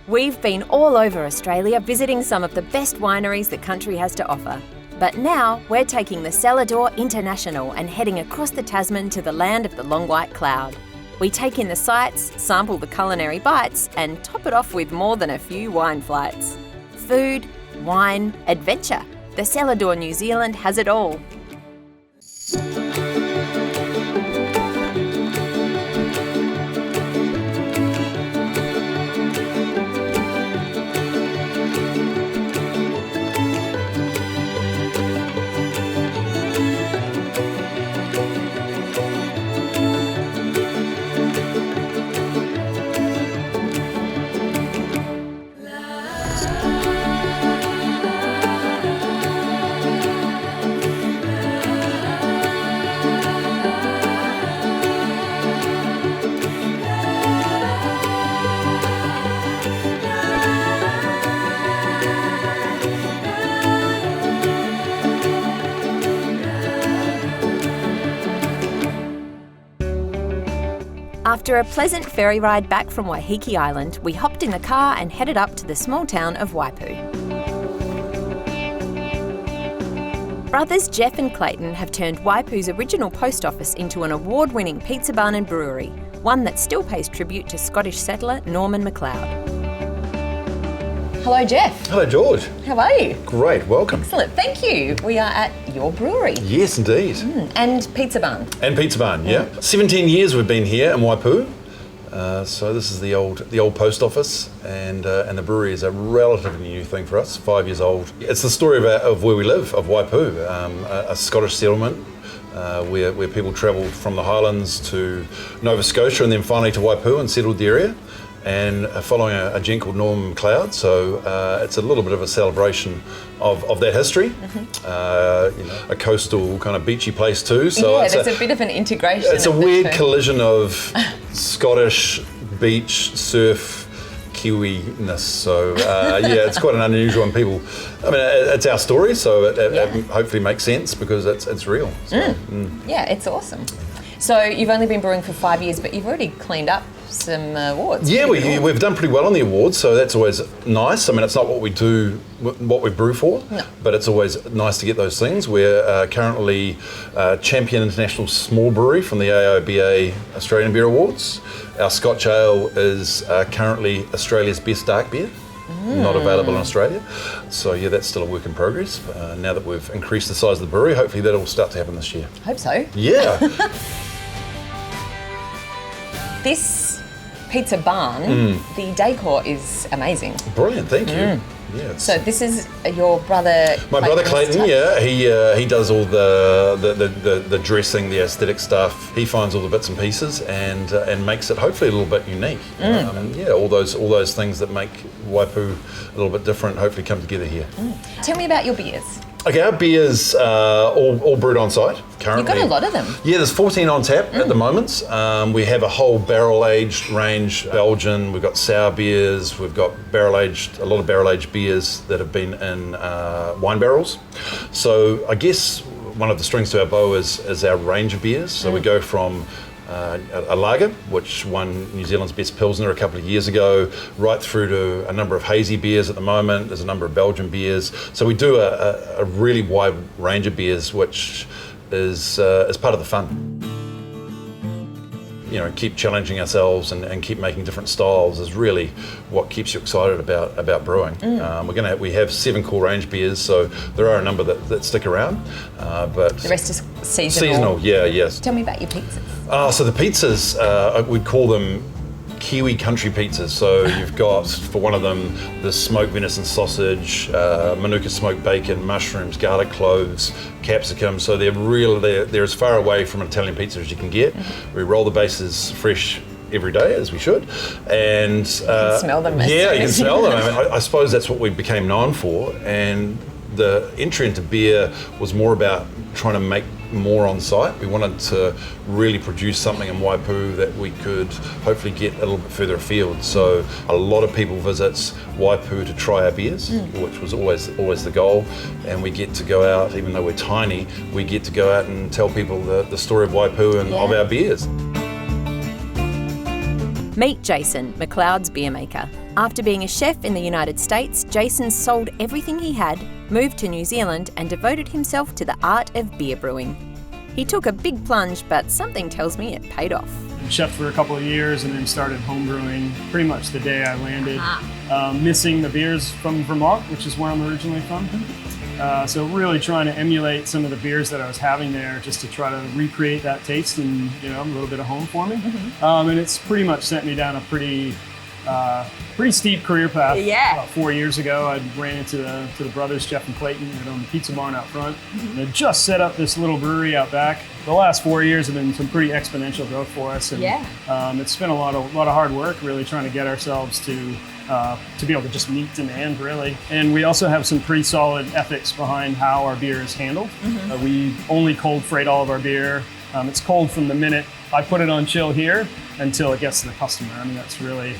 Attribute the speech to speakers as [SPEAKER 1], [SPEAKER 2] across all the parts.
[SPEAKER 1] We've been all over Australia visiting some of the best wineries the country has to offer. But now we're taking the Cellar Door international and heading across the Tasman to the land of the long white cloud. We take in the sights, sample the culinary bites, and top it off with more than a few wine flights. Food, wine, adventure. The Cellar Door New Zealand has it all. After a pleasant ferry ride back from Waiheke Island, we hopped in the car and headed up to the small town of Waipu. Brothers Jeff and Clayton have turned Waipu's original post office into an award-winning pizza barn and brewery, one that still pays tribute to Scottish settler Norman McLeod. Hello, Jeff.
[SPEAKER 2] Hello, George.
[SPEAKER 1] How are you?
[SPEAKER 2] Great, welcome.
[SPEAKER 1] Excellent, thank you. We are at your brewery.
[SPEAKER 2] Yes, indeed.
[SPEAKER 1] And pizza barn.
[SPEAKER 2] And pizza barn, yeah. 17 years we've been here in Waipu. So this is the old post office, and the brewery is a relatively new thing for us, 5 years old. It's the story of where we live, of Waipu, a Scottish settlement where people travelled from the Highlands to Nova Scotia and then finally to Waipu and settled the area. And following a gent called Norman McLeod, so it's a little bit of a celebration of that history. A coastal kind of beachy place too. So
[SPEAKER 1] yeah, there's a bit of an integration.
[SPEAKER 2] It's a weird collision of Scottish beach, surf, Kiwi-ness. So it's quite an unusual one. People, I mean, it's our story, so it hopefully makes sense because it's real. So,
[SPEAKER 1] Yeah, it's awesome. So you've only been brewing for 5 years, but you've already cleaned up some awards.
[SPEAKER 2] Yeah, we've done pretty well on the awards, so that's always nice. I mean, it's not what we do, what we brew for, but it's always nice to get those things. We're currently Champion International Small Brewery from the AIBA Australian Beer Awards. Our Scotch Ale is currently Australia's best dark beer. Not available in Australia. So yeah, that's still a work in progress. Now that we've increased the size of the brewery, hopefully that'll start to happen this year.
[SPEAKER 1] Hope so.
[SPEAKER 2] Yeah.
[SPEAKER 1] This pizza barn, the decor is amazing.
[SPEAKER 2] Brilliant, thank you. Yeah,
[SPEAKER 1] so this is your brother.
[SPEAKER 2] My brother Clayton. Yeah, he does all the dressing, the aesthetic stuff. He finds all the bits and pieces and makes it hopefully a little bit unique. All those things that make Waipu a little bit different hopefully come together here.
[SPEAKER 1] Tell me about your beers.
[SPEAKER 2] Okay, our beers all brewed on site currently.
[SPEAKER 1] You've got a lot of them.
[SPEAKER 2] Yeah, there's 14 on tap at the moment. We have a whole barrel-aged range, Belgian, we've got sour beers, we've got a lot of barrel-aged beers that have been in wine barrels. So I guess one of the strings to our bow is our range of beers. So we go from a lager, which won New Zealand's Best Pilsner a couple of years ago, right through to a number of hazy beers at the moment. There's a number of Belgian beers. So we do a really wide range of beers, which is part of the fun. You know, keep challenging ourselves and keep making different styles is really what keeps you excited about brewing. We have 7 core range beers, so there are a number that stick around, but
[SPEAKER 1] the rest is seasonal.
[SPEAKER 2] Yes.
[SPEAKER 1] Tell me about your pizzas.
[SPEAKER 2] So the pizzas, we'd call them Kiwi country pizzas. So you've got, for one of them, the smoked venison sausage, Manuka smoked bacon, mushrooms, garlic cloves, capsicum. So they're as far away from an Italian pizza as you can get. We roll the bases fresh every day, as we should, and
[SPEAKER 1] you can smell them.
[SPEAKER 2] Yeah, you can smell them. I mean, I suppose that's what we became known for, and the entry into beer was more about trying to make more on site. We wanted to really produce something in Waipu that we could hopefully get a little bit further afield. So a lot of people visits Waipu to try our beers, which was always the goal. And we get to go out, even though we're tiny, we get to go out and tell people the story of Waipu and of our beers.
[SPEAKER 1] Meet Jason, McLeod's beer maker. After being a chef in the United States, Jason sold everything he had, moved to New Zealand and devoted himself to the art of beer brewing. He took a big plunge, but something tells me it paid off.
[SPEAKER 3] Chef for a couple of years and then started homebrewing pretty much the day I landed. Missing the beers from Vermont, which is where I'm originally from. So really trying to emulate some of the beers that I was having there, just to try to recreate that taste and a little bit of home for me. And it's pretty much sent me down a pretty steep career path.
[SPEAKER 1] Yeah.
[SPEAKER 3] About 4 years ago, I ran into the brothers, Jeff and Clayton, that own the pizza barn out front. They just set up this little brewery out back. The last 4 years have been some pretty exponential growth for us, and it's been a lot of hard work, really trying to get ourselves to be able to just meet demand, really. And we also have some pretty solid ethics behind how our beer is handled. We only cold freight all of our beer. It's cold from the minute I put it on chill here until it gets to the customer. I mean, that's really,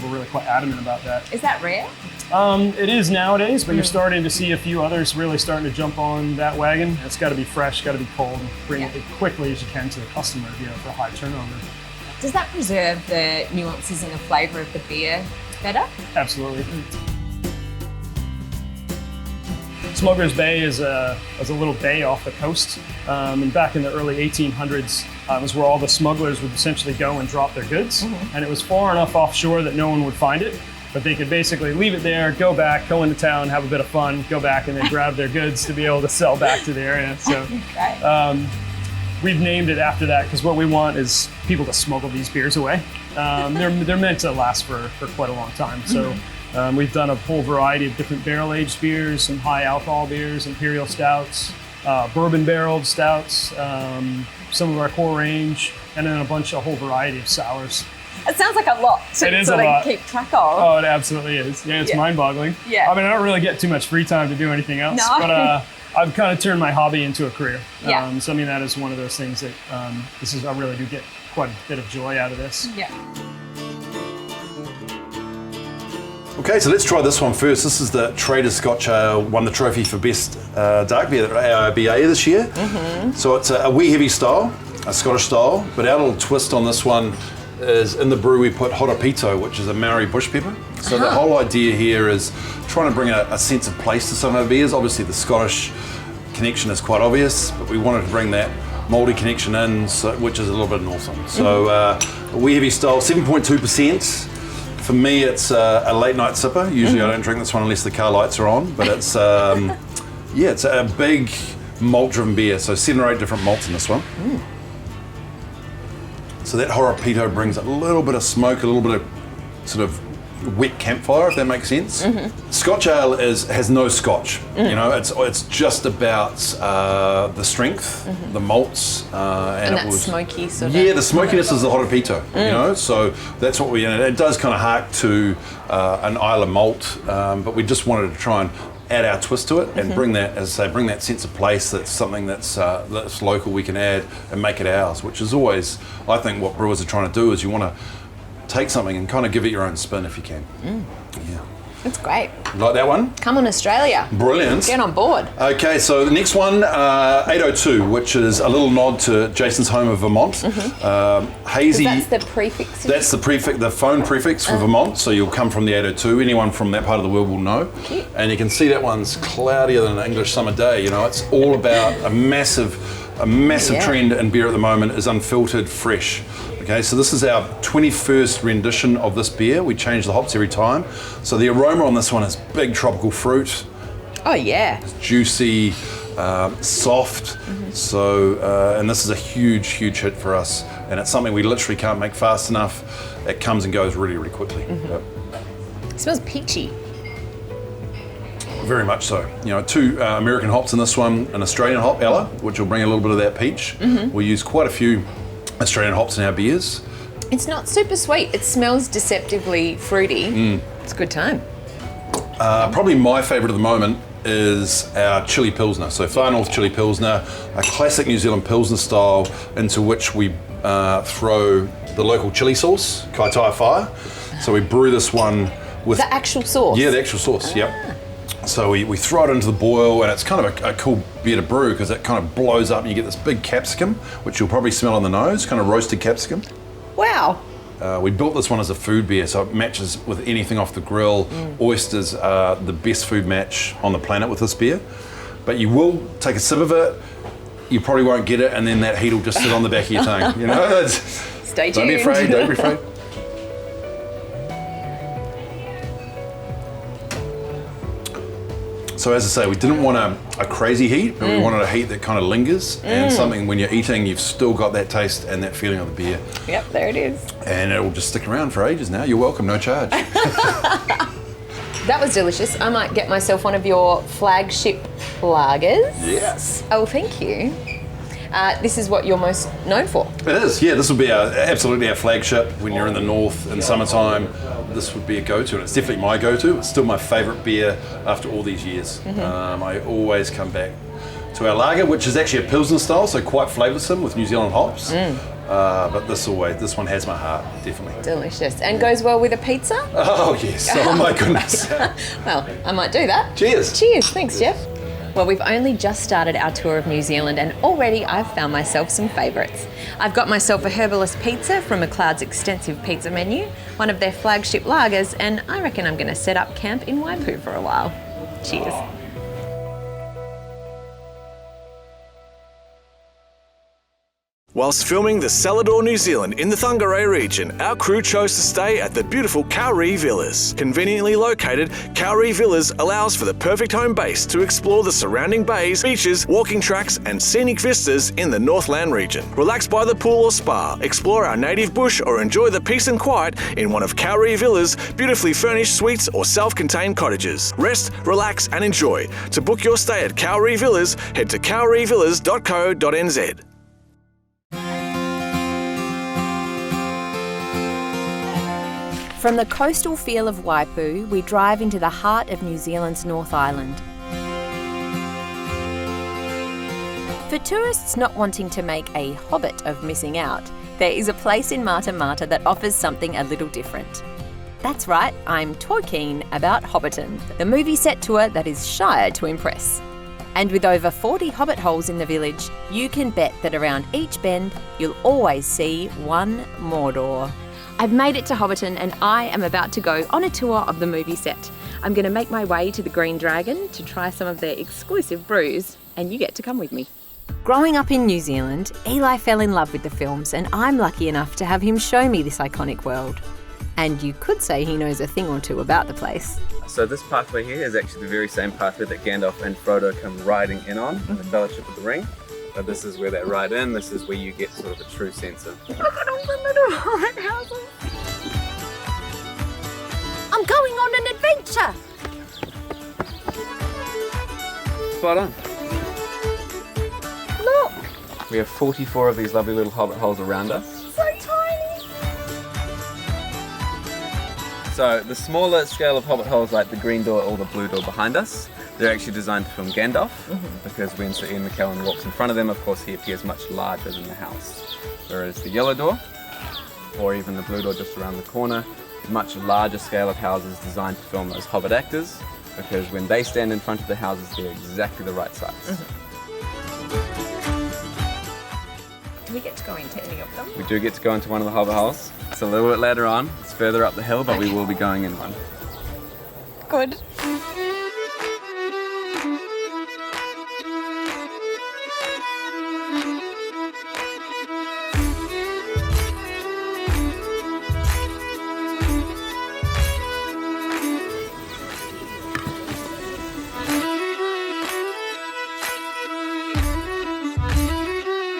[SPEAKER 3] we're really quite adamant about that.
[SPEAKER 1] Is that rare?
[SPEAKER 3] It is nowadays, but you're starting to see a few others really starting to jump on that wagon. It's got to be fresh, got to be cold, and bring it as quickly as you can to the customer for high turnover.
[SPEAKER 4] Does that preserve the nuances and the flavour of the beer better?
[SPEAKER 3] Absolutely. Smuggler's Bay is a little bay off the coast. And back in the early 1800s, was where all the smugglers would essentially go and drop their goods. And it was far enough offshore that no one would find it, but they could basically leave it there, go back, go into town, have a bit of fun, go back, and then grab their goods to be able to sell back to the area. So we've named it after that because what we want is people to smuggle these beers away. They're meant to last for quite a long time. So we've done a whole variety of different barrel-aged beers, some high alcohol beers, imperial stouts, bourbon barreled stouts, some of our core range, and then a whole variety of sours.
[SPEAKER 4] It sounds like a lot to sort of keep track of.
[SPEAKER 3] Oh, it absolutely is. Yeah, it's mind-boggling.
[SPEAKER 4] Yeah.
[SPEAKER 3] I mean, I don't really get too much free time to do anything else, but I've kind of turned my hobby into a career. So I mean, that is one of those things that I really do get quite a bit of joy out of this.
[SPEAKER 4] Yeah.
[SPEAKER 2] Okay, so let's try this one first. This is the Trader Scotch Ale, won the trophy for best dark beer at AIBA this year. So it's a wee heavy style, a Scottish style, but our little twist on this one is in the brew we put Horopito, which is a Maori bush pepper. So the whole idea here is trying to bring a sense of place to some of our beers. Obviously the Scottish connection is quite obvious, but we wanted to bring that Māori connection in, which is a little bit northern. So a wee heavy style, 7.2%. For me, it's a late night sipper. Usually I don't drink this one unless the car lights are on, but it's it's a big malt driven beer. So 7 or 8 different malts in this one. So that Horopito brings a little bit of smoke, a little bit of sort of wet campfire, if that makes sense. Scotch ale has no scotch. You know, it's just about the strength, the malts, and
[SPEAKER 1] that smoky sort of.
[SPEAKER 2] Yeah, the smokiness is the Horopito. You know, so that's what it does kind of hark to an Isla malt, but we just wanted to try and add our twist to it and bring that, as I say, bring that sense of place. That's something that's local. We can add and make it ours, which is always, I think, what brewers are trying to do. Is you want to take something and kind of give it your own spin if you can. Yeah.
[SPEAKER 1] That's great.
[SPEAKER 2] Like that one?
[SPEAKER 1] Come on, Australia.
[SPEAKER 2] Brilliant.
[SPEAKER 1] Get on board.
[SPEAKER 2] Okay, so the next one, 802, which is a little nod to Jason's home of Vermont. Hazy.
[SPEAKER 1] That's the prefix.
[SPEAKER 2] That's the phone prefix for Vermont, so you'll come from the 802. Anyone from that part of the world will know.
[SPEAKER 1] Cute.
[SPEAKER 2] And you can see that one's cloudier than an English summer day. You know, it's all about a massive trend in beer at the moment is unfiltered fresh. Okay, so this is our 21st rendition of this beer. We change the hops every time. So the aroma on this one is big tropical fruit.
[SPEAKER 1] Oh yeah.
[SPEAKER 2] It's juicy, soft. So, and this is a huge hit for us. And it's something we literally can't make fast enough. It comes and goes really quickly. Yep.
[SPEAKER 1] It smells peachy.
[SPEAKER 2] Very much so. You know, 2 American hops in this one, an Australian hop, Ella, which will bring a little bit of that peach. We use quite a few Australian hops in our beers.
[SPEAKER 1] It's not super sweet. It smells deceptively fruity. It's a good time.
[SPEAKER 2] Probably my favourite at the moment is our chili pilsner. So Far North chili pilsner, a classic New Zealand pilsner style into which we throw the local chili sauce, Kaitaia Fire. So we brew this one with
[SPEAKER 1] the actual sauce?
[SPEAKER 2] Yeah, the actual sauce, yep. So we throw it into the boil, and it's kind of a cool beer to brew because it kind of blows up and you get this big capsicum, which you'll probably smell on the nose, kind of roasted capsicum.
[SPEAKER 1] Wow.
[SPEAKER 2] We built this one as a food beer, so it matches with anything off the grill. Oysters are the best food match on the planet with this beer. But you will take a sip of it, you probably won't get it, and then that heat will just sit on the back of your tongue. You know,
[SPEAKER 4] Stay tuned.
[SPEAKER 2] Don't be afraid. Don't be afraid. So as I say, we didn't want a crazy heat, but we wanted a heat that kind of lingers, and something when you're eating, you've still got that taste and that feeling of the beer.
[SPEAKER 4] Yep, there it is.
[SPEAKER 2] And it will just stick around for ages now. You're welcome, no charge.
[SPEAKER 1] That was delicious. I might get myself one of your flagship lagers.
[SPEAKER 2] Yes.
[SPEAKER 1] Oh, thank you. This is what you're most known for.
[SPEAKER 2] It is, yeah. This will be absolutely our flagship when you're in the north in summertime. This would be a go-to, and it's definitely my go-to. It's still my favourite beer after all these years. I always come back to our lager, which is actually a Pilsner style, so quite flavoursome with New Zealand hops. But this one has my heart, definitely.
[SPEAKER 1] Delicious. And goes well with a pizza?
[SPEAKER 2] Oh, yes. Oh, my goodness.
[SPEAKER 1] Well, I might do that.
[SPEAKER 2] Cheers.
[SPEAKER 1] Cheers. Thanks, Jeff. Well, we've only just started our tour of New Zealand and already I've found myself some favourites. I've got myself a herbalist pizza from McLeod's extensive pizza menu, one of their flagship lagers, and I reckon I'm going to set up camp in Waipu for a while. Cheers.
[SPEAKER 5] Whilst filming the Cellar Door, New Zealand in the Whangarei region, our crew chose to stay at the beautiful Kaori Villas. Conveniently located, Kaori Villas allows for the perfect home base to explore the surrounding bays, beaches, walking tracks and scenic vistas in the Northland region. Relax by the pool or spa, explore our native bush or enjoy the peace and quiet in one of Kaori Villas' beautifully furnished suites or self-contained cottages. Rest, relax and enjoy. To book your stay at Kaori Villas, head to kaorivillas.co.nz.
[SPEAKER 1] From the coastal feel of Waipu, we drive into the heart of New Zealand's North Island. For tourists not wanting to make a hobbit of missing out, there is a place in Matamata that offers something a little different. That's right, I'm talking about Hobbiton, the movie set tour that is sure to impress. And with over 40 hobbit holes in the village, you can bet that around each bend, you'll always see one Mordor. I've made it to Hobbiton and I am about to go on a tour of the movie set. I'm going to make my way to the Green Dragon to try some of their exclusive brews, and you get to come with me. Growing up in New Zealand, Eli fell in love with the films, and I'm lucky enough to have him show me this iconic world. And you could say he knows a thing or two about the place.
[SPEAKER 6] So this pathway here is actually the very same pathway that Gandalf and Frodo come riding in on in the Fellowship of the Ring. But this is where they ride in, this is where you get sort of a true sense of...
[SPEAKER 1] Look at all the little hobbit houses. I'm going on an adventure.
[SPEAKER 6] Spot on.
[SPEAKER 1] Look,
[SPEAKER 6] We have 44 of these lovely little hobbit holes around us.
[SPEAKER 1] so tiny.
[SPEAKER 6] So the smaller scale of hobbit holes like the green door or the blue door behind us, they're actually designed to film Gandalf, because when Sir Ian McKellen walks in front of them, of course he appears much larger than the house. Whereas the yellow door, or even the blue door just around the corner, much larger scale of houses designed to film those hobbit actors, because when they stand in front of the houses, they're exactly the right size.
[SPEAKER 1] Do we get to go into any of them?
[SPEAKER 6] We do get to go into one of the hobbit holes. It's a little bit later on, it's further up the hill, but we will be going in one.
[SPEAKER 1] Good.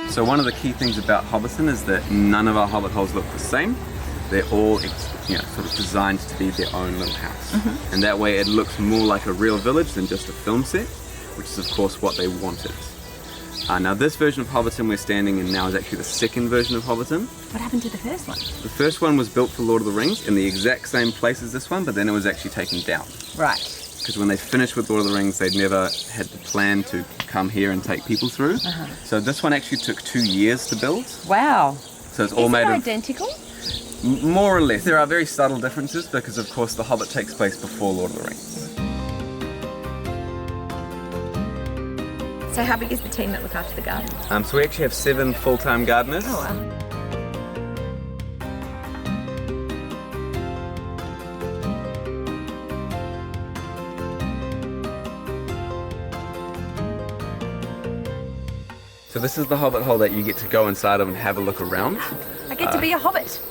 [SPEAKER 6] So one of the key things about Hobbiton is that none of our hobbit holes look the same. They're all sort of designed to be their own little house. And that way it looks more like a real village than just a film set, which is of course what they wanted. Now this version of Hobbiton we're standing in now is actually the second version of Hobbiton.
[SPEAKER 1] What happened to the first one?
[SPEAKER 6] The first one was built for Lord of the Rings in the exact same place as this one, but then it was actually taken down.
[SPEAKER 1] Right.
[SPEAKER 6] Because when they finished with Lord of the Rings, they'd never had the plan to come here and take people through. So this one actually took 2 years to build.
[SPEAKER 1] Wow.
[SPEAKER 6] So it's all
[SPEAKER 1] Is
[SPEAKER 6] made
[SPEAKER 1] it
[SPEAKER 6] of
[SPEAKER 1] identical?
[SPEAKER 6] more or less. There are very subtle differences because, of course, The Hobbit takes place before Lord of the Rings.
[SPEAKER 1] So how big is the team that look after the garden?
[SPEAKER 6] So we actually have 7 full-time gardeners.
[SPEAKER 1] Oh, wow.
[SPEAKER 6] So this is the hobbit hole that you get to go inside of and have a look around.
[SPEAKER 1] I get to be a hobbit.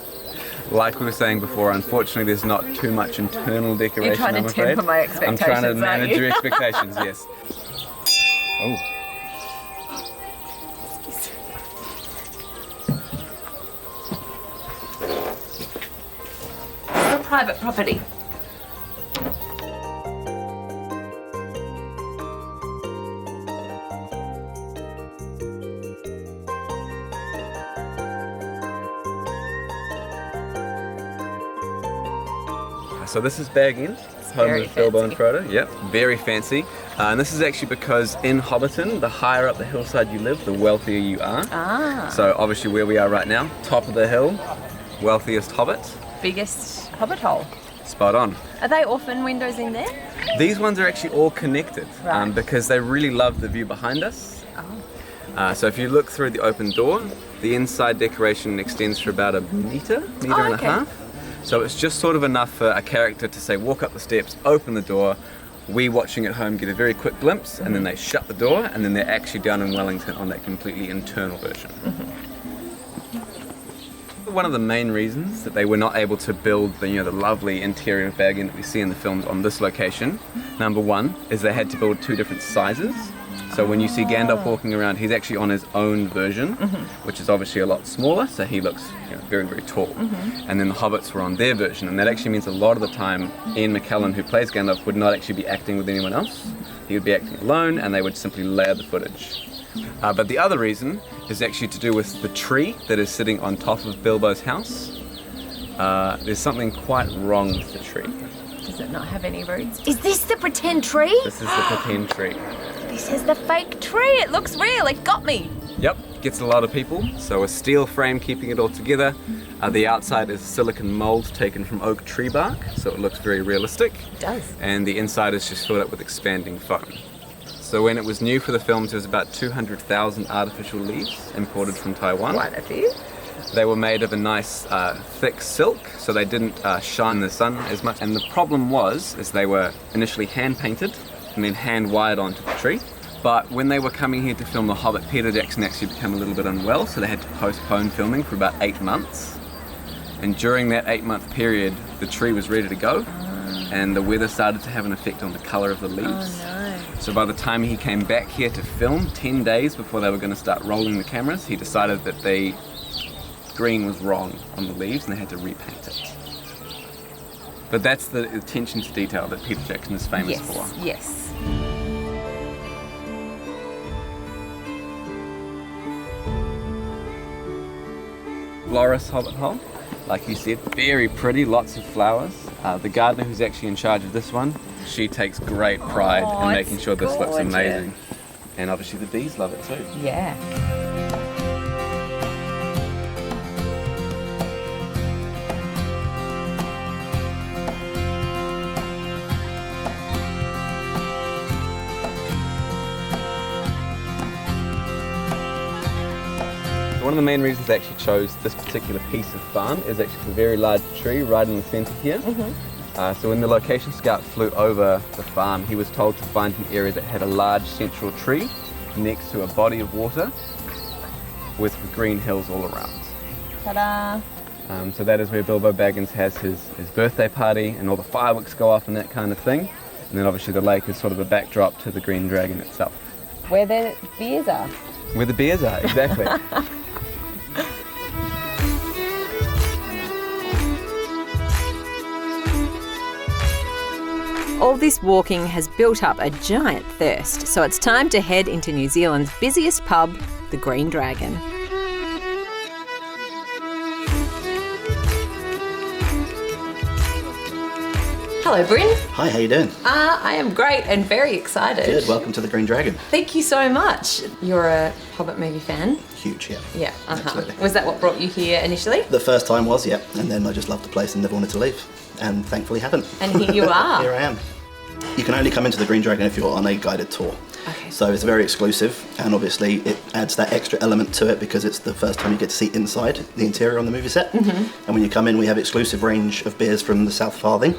[SPEAKER 6] Like we were saying before, unfortunately there's not too much internal decoration,
[SPEAKER 1] You're trying
[SPEAKER 6] I'm
[SPEAKER 1] to
[SPEAKER 6] afraid.
[SPEAKER 1] temper my expectations,
[SPEAKER 6] I'm trying to
[SPEAKER 1] aren't
[SPEAKER 6] manage
[SPEAKER 1] you?
[SPEAKER 6] your expectations, yes. Oh.
[SPEAKER 1] It's private property.
[SPEAKER 6] So this is Bag End, home
[SPEAKER 1] very
[SPEAKER 6] of Bilbo and
[SPEAKER 1] fancy.
[SPEAKER 6] Frodo. Yep, very fancy. And this is actually because in Hobbiton, the higher up the hillside you live, the wealthier you are.
[SPEAKER 1] Ah.
[SPEAKER 6] So obviously where we are right now, top of the hill, wealthiest hobbit,
[SPEAKER 1] Biggest hobbit hole.
[SPEAKER 6] spot on.
[SPEAKER 1] Are they often windows in there?
[SPEAKER 6] These ones are actually all connected
[SPEAKER 1] Right.
[SPEAKER 6] because they really love the view behind us.
[SPEAKER 1] Oh.
[SPEAKER 6] So if you look through the open door, the inside decoration extends for about a metre and
[SPEAKER 1] Oh,
[SPEAKER 6] a
[SPEAKER 1] okay.
[SPEAKER 6] half. So it's just sort of enough for a character to say, walk up the steps, open the door, we watching at home get a very quick glimpse, and then they shut the door, and then they're actually down in Wellington on that completely internal version. One of the main reasons that they were not able to build the lovely interior of Bag End that we see in the films on this location, number one, is they had to build two different sizes. So when you see Gandalf walking around, he's actually on his own version, which is obviously a lot smaller, so he looks very, very tall. And then the hobbits were on their version, and that actually means a lot of the time Ian McKellen, who plays Gandalf, would not actually be acting with anyone else. He would be acting alone, and they would simply layer the footage. But the other reason is actually to do with the tree that is sitting on top of Bilbo's house. There's something quite wrong with the tree.
[SPEAKER 1] Does it not have any roots? Is this the pretend tree?
[SPEAKER 6] This is the pretend tree.
[SPEAKER 1] This is the fake tree. It looks real. It got me.
[SPEAKER 6] Yep, gets a lot of people. So a steel frame keeping it all together. The outside is silicon mold taken from oak tree bark, so it looks very realistic.
[SPEAKER 1] It does.
[SPEAKER 6] And the inside is just filled up with expanding foam. So when it was new for the films, there was about 200,000 artificial leaves imported from Taiwan.
[SPEAKER 1] Quite a few.
[SPEAKER 6] They were made of a nice thick silk, so they didn't shine in the sun as much. And the problem is they were initially hand painted and then hand wired onto the tree. But when they were coming here to film The Hobbit, Peter Jackson actually became a little bit unwell, so they had to postpone filming for about 8 months. And during that 8-month period, the tree was ready to go, and the weather started to have an effect on the colour of the leaves.
[SPEAKER 1] Oh no.
[SPEAKER 6] So by the time he came back here to film, 10 days before they were going to start rolling the cameras, he decided that the green was wrong on the leaves and they had to repaint it. But that's the attention to detail that Peter Jackson is famous for.
[SPEAKER 1] Yes.
[SPEAKER 6] Loris Hobbit Hole, like you said, very pretty, lots of flowers. The gardener who's actually in charge of this one, she takes great pride in making
[SPEAKER 1] it's
[SPEAKER 6] sure this looks
[SPEAKER 1] gorgeous.
[SPEAKER 6] amazing. And obviously the bees love it too.
[SPEAKER 1] Yeah.
[SPEAKER 6] One of the main reasons they actually chose this particular piece of farm is actually the very large tree right in the centre here. So when the location scout flew over the farm, he was told to find an area that had a large central tree next to a body of water with green hills all around.
[SPEAKER 1] Ta-da.
[SPEAKER 6] So that is where Bilbo Baggins has his birthday party and all the fireworks go off and that kind of thing. And then obviously the lake is sort of a backdrop to the Green Dragon itself.
[SPEAKER 1] Where the beers are.
[SPEAKER 6] Where the beers are, exactly.
[SPEAKER 1] All this walking has built up a giant thirst, so it's time to head into New Zealand's busiest pub, the Green Dragon. Hello, Bryn.
[SPEAKER 7] Hi, how you doing?
[SPEAKER 1] I am great and very excited.
[SPEAKER 7] Good, welcome to the Green Dragon.
[SPEAKER 1] Thank you so much. You're a Hobbit movie fan?
[SPEAKER 7] Huge, yeah.
[SPEAKER 1] Yeah,
[SPEAKER 7] Absolutely.
[SPEAKER 1] Was that what brought you here initially?
[SPEAKER 7] The first time was, yeah, and then I just loved the place and never wanted to leave, and thankfully haven't.
[SPEAKER 1] And here you are.
[SPEAKER 7] Here I am. You can only come into the Green Dragon if you're on a guided tour.
[SPEAKER 1] Okay.
[SPEAKER 7] So it's very exclusive, and obviously it adds that extra element to it because it's the first time you get to see inside the interior on the movie set. And when you come in, we have exclusive range of beers from the South Farthing.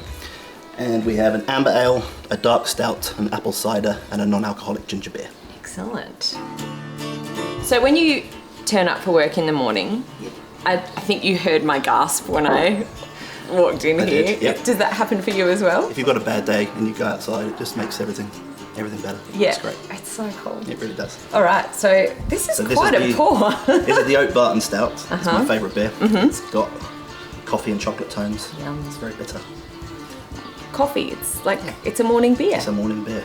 [SPEAKER 7] And we have an amber ale, a dark stout, an apple cider, and a non-alcoholic ginger beer.
[SPEAKER 1] Excellent.
[SPEAKER 4] So when you turn up for work in the morning, I think you heard my gasp when I walked in here.
[SPEAKER 7] Did, yep.
[SPEAKER 4] Does that happen for you as well?
[SPEAKER 7] If you've got a bad day and you go outside, it just makes everything better.
[SPEAKER 4] Yeah,
[SPEAKER 7] It's great.
[SPEAKER 4] It's so cool.
[SPEAKER 7] It really does.
[SPEAKER 4] All right, so this is quite a pour.
[SPEAKER 7] This is the Oak Barton Stout. It's my favourite beer.
[SPEAKER 4] Mm-hmm.
[SPEAKER 7] It's got coffee and chocolate tones.
[SPEAKER 4] Yum.
[SPEAKER 7] It's very bitter.
[SPEAKER 4] Coffee, it's like, it's a morning beer.
[SPEAKER 7] It's a morning beer.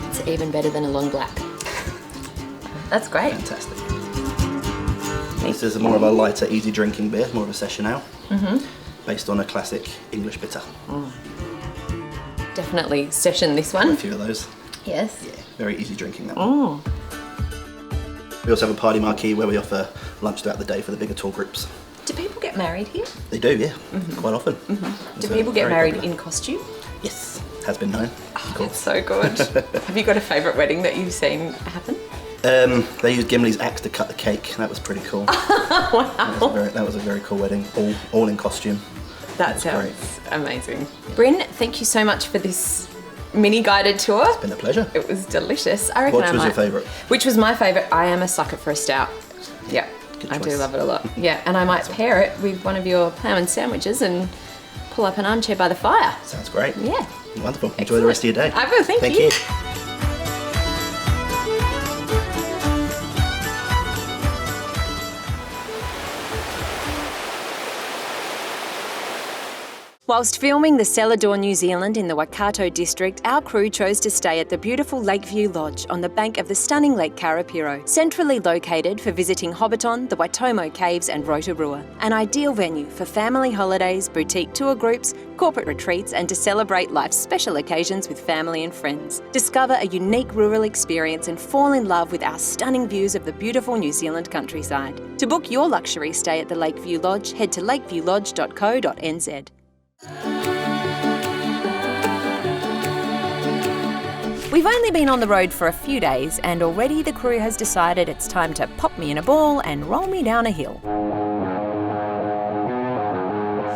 [SPEAKER 4] It's even better than a long black. That's great.
[SPEAKER 7] Fantastic. This is more of a lighter, easy drinking beer, more of a session ale, based on a classic English bitter.
[SPEAKER 4] Definitely session this one.
[SPEAKER 7] A few of those.
[SPEAKER 4] Yes.
[SPEAKER 7] Yeah, very easy drinking that one. We also have a party marquee where we offer lunch throughout the day for the bigger tour groups.
[SPEAKER 4] Do people get married here?
[SPEAKER 7] They do, yeah, quite often.
[SPEAKER 4] Do people get married in costume?
[SPEAKER 7] Yes, has been known.
[SPEAKER 4] It's so good. Have you got a favourite wedding that you've seen happen?
[SPEAKER 7] They used Gimli's axe to cut the cake. That was pretty cool.
[SPEAKER 4] Wow.
[SPEAKER 7] That was a very cool wedding, all in costume.
[SPEAKER 4] That sounds amazing. Bryn, thank you so much for this mini guided tour.
[SPEAKER 7] It's been a pleasure.
[SPEAKER 4] It was delicious. I reckon
[SPEAKER 7] Which was your favourite?
[SPEAKER 4] Which was my favourite? I am a sucker for a stout. Yeah,
[SPEAKER 7] Good
[SPEAKER 4] I do
[SPEAKER 7] choice.
[SPEAKER 4] love it a lot. Yeah, and I might pair it with one of your ham and sandwiches and pull up an armchair by the fire.
[SPEAKER 7] Sounds great.
[SPEAKER 4] Yeah.
[SPEAKER 7] Wonderful. Enjoy the rest of your day.
[SPEAKER 4] I will, thank you.
[SPEAKER 1] Whilst filming the Cellar Door, New Zealand in the Waikato district, our crew chose to stay at the beautiful Lakeview Lodge on the bank of the stunning Lake Karapiro, centrally located for visiting Hobbiton, the Waitomo Caves and Rotorua. An ideal venue for family holidays, boutique tour groups, corporate retreats and to celebrate life's special occasions with family and friends. Discover a unique rural experience and fall in love with our stunning views of the beautiful New Zealand countryside. To book your luxury stay at the Lakeview Lodge, head to lakeviewlodge.co.nz. We've only been on the road for a few days and already the crew has decided it's time to pop me in a ball and roll me down a hill.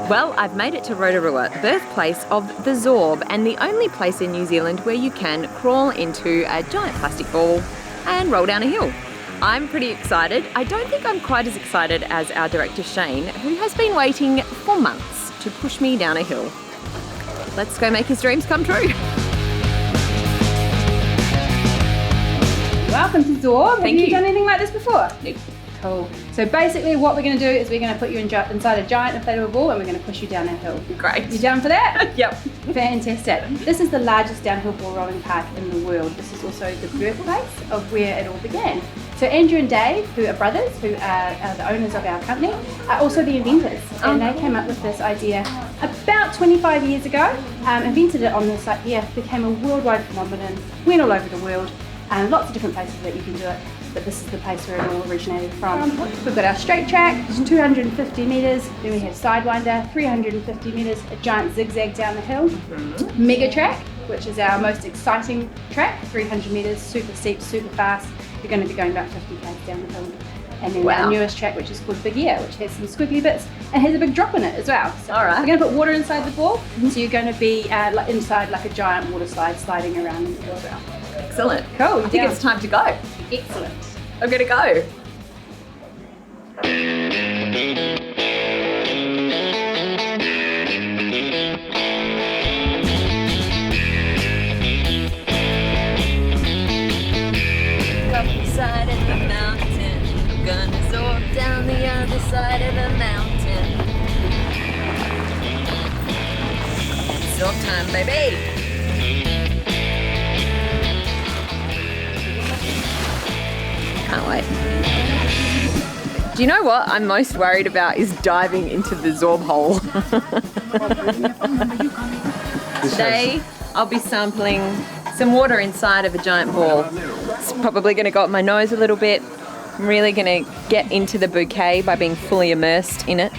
[SPEAKER 1] Well, I've made it to Rotorua, birthplace of the Zorb and the only place in New Zealand where you can crawl into a giant plastic ball and roll down a hill. I'm pretty excited. I don't think I'm quite as excited as our director Shane, who has been waiting for months to push me down a hill. Let's go make his dreams come true.
[SPEAKER 8] Welcome to Zorb. Have you
[SPEAKER 4] you.
[SPEAKER 8] done anything like this before?
[SPEAKER 4] Nope.
[SPEAKER 8] Cool. So basically what we're going to do is we're going to put you inside a giant inflatable ball and we're going to push you down a hill.
[SPEAKER 4] Great.
[SPEAKER 8] You down for that?
[SPEAKER 4] Yep.
[SPEAKER 8] Fantastic. This is the largest downhill ball rolling park in the world. This is also the birthplace of where it all began. So Andrew and Dave, who are brothers, who are the owners of our company, are also the inventors. And they came up with this idea about 25 years ago, invented it on this site here, became a worldwide phenomenon, went all over the world, and lots of different places that you can do it. But this is the place where it all originated from. We've got our straight track, 250 metres, then we have Sidewinder, 350 metres, a giant zigzag down the hill. Mega track, which is our most exciting track, 300 metres, super steep, super fast. You're going to be going about 50 k's down the hill. And then our newest track, which is called Big Ear, which has some squiggly bits and has a big drop in it as well. So we're going to put water inside the ball, so you're going to be inside like a giant water slide, sliding around in the ball.
[SPEAKER 4] Excellent.
[SPEAKER 8] Cool.
[SPEAKER 4] I think it's time to go.
[SPEAKER 8] Excellent.
[SPEAKER 4] I'm gonna go.
[SPEAKER 1] Up the side of the mountain, I'm gonna zorb down the other side of the mountain. Zorb time, baby! Can't wait. Do you know what I'm most worried about is diving into the Zorb hole. Today I'll be sampling some water inside of a giant ball. It's probably going to go up my nose a little bit. I'm really going to get into the bouquet by being fully immersed in it.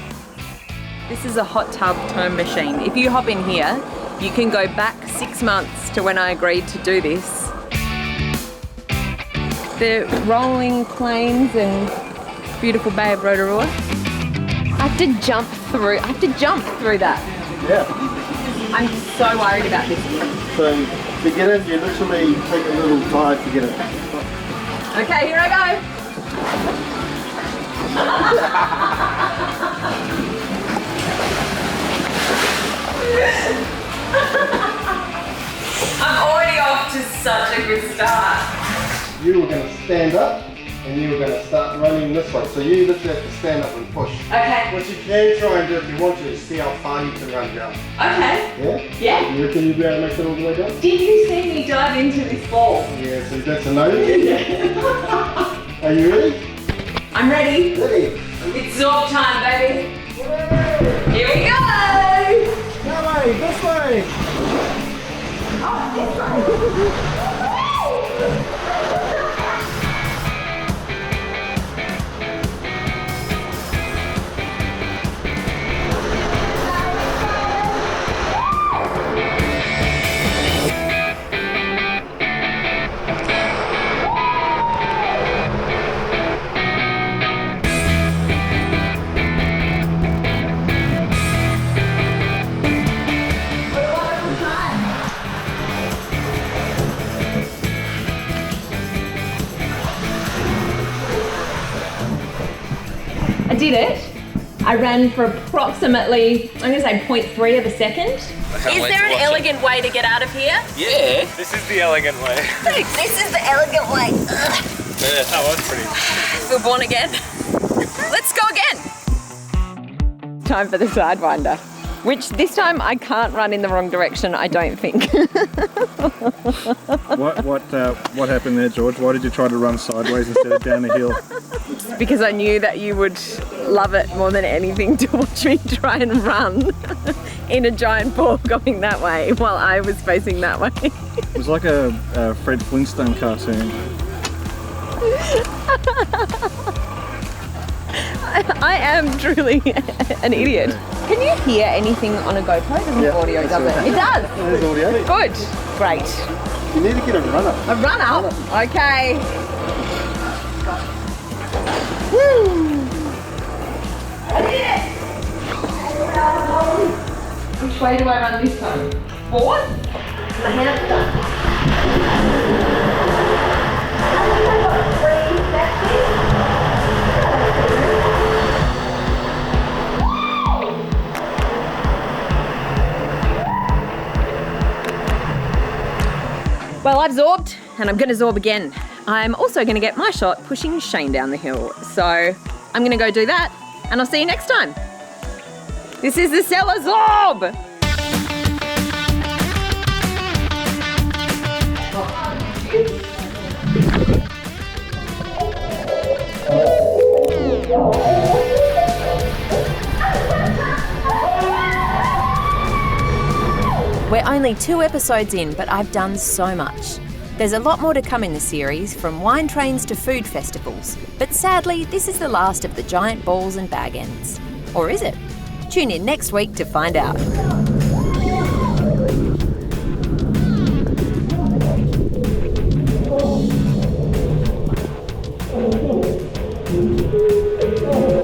[SPEAKER 1] This is a hot tub tone machine. If you hop in here, you can go back 6 months to when I agreed to do this. The rolling plains and beautiful Bay of Rotorua. I have to jump through that.
[SPEAKER 7] Yeah.
[SPEAKER 1] I'm so worried about this.
[SPEAKER 7] So
[SPEAKER 9] beginner, you literally take a little dive to get it.
[SPEAKER 4] Okay, here I go. I'm already off to such a good start.
[SPEAKER 9] You were going to stand up and you were going to start running this way. So you literally have to stand up and push.
[SPEAKER 4] Okay.
[SPEAKER 9] What you can try and do if you want to is see how far you can run down.
[SPEAKER 4] Okay.
[SPEAKER 9] Yeah?
[SPEAKER 4] Yeah.
[SPEAKER 9] You reckon you'll be able to make it all the way down?
[SPEAKER 4] Did you see me dive into this ball?
[SPEAKER 9] Yeah, so that's a no. Are you ready?
[SPEAKER 4] I'm ready.
[SPEAKER 9] Ready.
[SPEAKER 4] It's Zorb time, baby. Here we go.
[SPEAKER 9] No way, this way.
[SPEAKER 4] I did it. I ran for approximately, I'm going to say 0.3 of a second.
[SPEAKER 6] Is
[SPEAKER 1] there an elegant way to get out of here?
[SPEAKER 6] Yeah. This is the elegant way.
[SPEAKER 1] This is the elegant way.
[SPEAKER 6] Yeah, that was pretty.
[SPEAKER 1] We're born again. Let's go again.
[SPEAKER 4] Time for the Sidewinder, which this time I can't run in the wrong direction, I don't think.
[SPEAKER 10] What happened there, George? Why did you try to run sideways instead of down the hill?
[SPEAKER 4] Because I knew that you would love it more than anything to watch me try and run in a giant ball going that way while I was facing that way.
[SPEAKER 10] It was like a Fred Flintstone cartoon.
[SPEAKER 4] I am truly an idiot. Can you hear anything on a GoPro? It doesn't have audio, does it? It does.
[SPEAKER 9] There's audio.
[SPEAKER 4] Good. Great.
[SPEAKER 9] You need to get a runner.
[SPEAKER 4] A run-up? Okay. Woo! I did it! Which way do I run this time? Forward? My hamster. Well, I've zorbed and I'm going to zorb again. I'm also going to get my shot pushing Shane down the hill. So I'm going to go do that and I'll see you next time. This is the Cellar Zorb!
[SPEAKER 1] We're only 2 episodes in, but I've done so much. There's a lot more to come in the series, from wine trains to food festivals. But sadly, this is the last of the giant balls and bag ends. Or is it? Tune in next week to find out.
[SPEAKER 11] Oh.